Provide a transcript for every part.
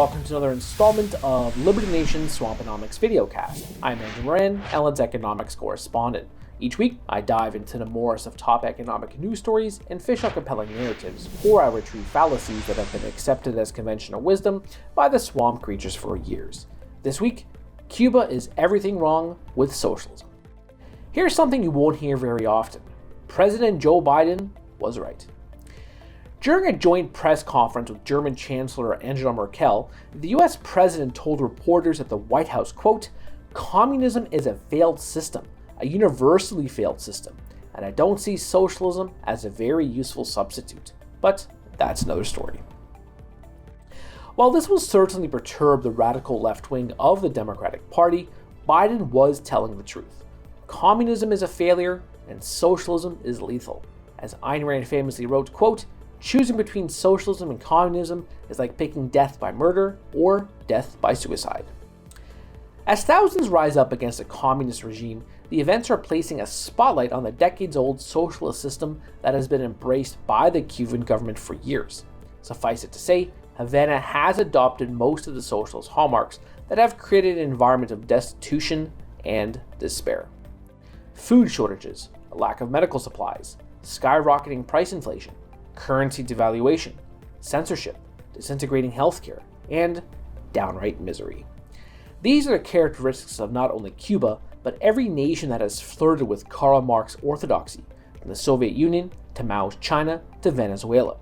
welcome to another installment of Liberty Nation's Swamponomics videocast. I'm Andrew Moran, Ellen's economics correspondent. Each week, I dive into the morass of top economic news stories and fish out compelling narratives, or I retrieve fallacies that have been accepted as conventional wisdom by the swamp creatures for years. This week, Cuba is everything wrong with socialism. Here's something you won't hear very often. President Joe Biden was right. During a joint press conference with German Chancellor Angela Merkel, the US president told reporters at the White House, quote, "Communism is a failed system, a universally failed system, and I don't see socialism as a very useful substitute." But that's another story. While this will certainly perturb the radical left wing of the Democratic Party, Biden was telling the truth. Communism is a failure, and socialism is lethal. As Ayn Rand famously wrote, quote, "Choosing between socialism and communism is like picking death by murder or death by suicide." As thousands rise up against a communist regime, the events are placing a spotlight on the decades-old socialist system that has been embraced by the Cuban government for years. Suffice it to say, Havana has adopted most of the socialist hallmarks that have created an environment of destitution and despair. Food shortages, a lack of medical supplies, skyrocketing price inflation, currency devaluation, censorship, disintegrating healthcare, and downright misery. These are the characteristics of not only Cuba, but every nation that has flirted with Karl Marx orthodoxy, from the Soviet Union to Mao's China to Venezuela.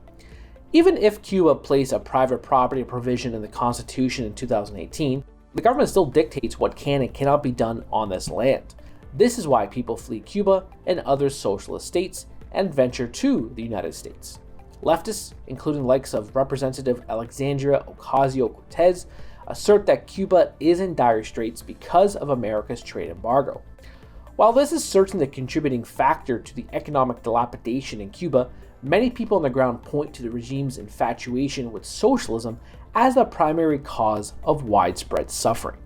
Even if Cuba placed a private property provision in the Constitution in 2018, the government still dictates what can and cannot be done on this land. This is why people flee Cuba and other socialist states and venture to the United States. Leftists, including the likes of Representative Alexandria Ocasio-Cortez, assert that Cuba is in dire straits because of America's trade embargo. While this is certainly a contributing factor to the economic dilapidation in Cuba, many people on the ground point to the regime's infatuation with socialism as the primary cause of widespread suffering.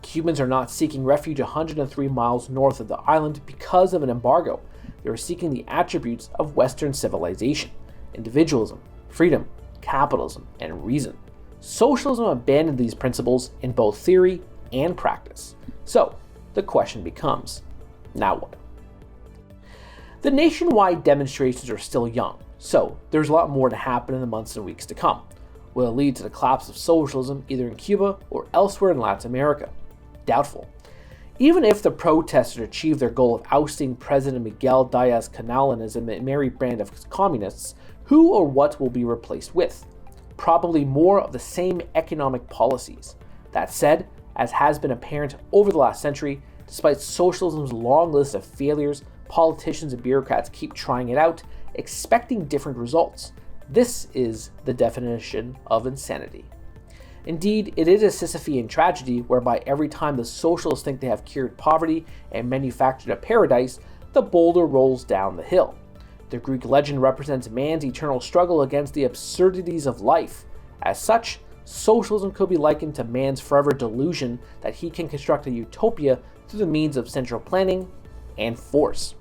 Cubans are not seeking refuge 103 miles north of the island because of an embargo. They are seeking the attributes of Western civilization: individualism, freedom, capitalism, and reason. Socialism abandoned these principles in both theory and practice. So, the question becomes, now what? The nationwide demonstrations are still young, so there's a lot more to happen in the months and weeks to come. Will it lead to the collapse of socialism either in Cuba or elsewhere in Latin America? Doubtful. Even if the protesters achieve their goal of ousting President Miguel Diaz-Canel as a merry brand of communists, who or what will be replaced with? Probably more of the same economic policies. That said, as has been apparent over the last century, despite socialism's long list of failures, politicians and bureaucrats keep trying it out, expecting different results. This is the definition of insanity. Indeed, it is a Sisyphean tragedy whereby every time the socialists think they have cured poverty and manufactured a paradise, the boulder rolls down the hill. The Greek legend represents man's eternal struggle against the absurdities of life. As such, socialism could be likened to man's forever delusion that he can construct a utopia through the means of central planning and force.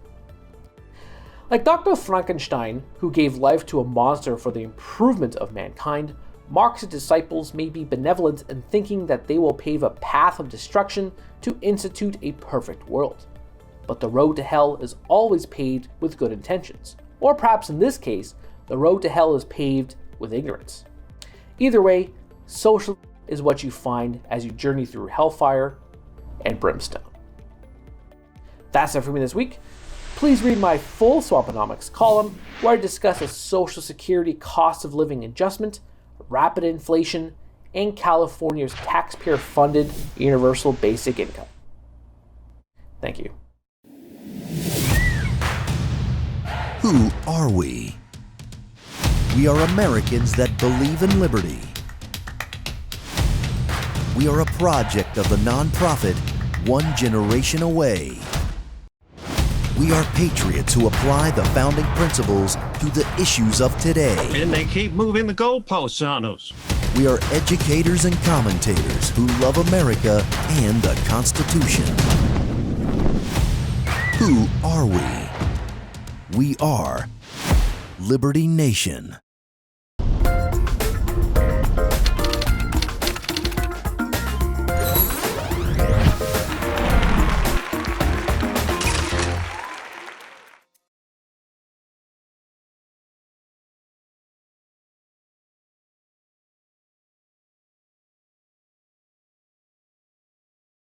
Like Dr. Frankenstein, who gave life to a monster for the improvement of mankind, Marx's disciples may be benevolent in thinking that they will pave a path of destruction to institute a perfect world. But the road to hell is always paved with good intentions. Or perhaps in this case, the road to hell is paved with ignorance. Either way, socialism is what you find as you journey through hellfire and brimstone. That's it for me this week. Please read my full Swamponomics column where I discuss a Social Security cost of living adjustment, rapid inflation, and California's taxpayer-funded universal basic income. Thank you. Who are we? We are Americans that believe in liberty. We are a project of the nonprofit One Generation Away. We are patriots who apply the founding principles to the issues of today. And they keep moving the goalposts on us. We are educators and commentators who love America and the Constitution. Who are we? We are Liberty Nation.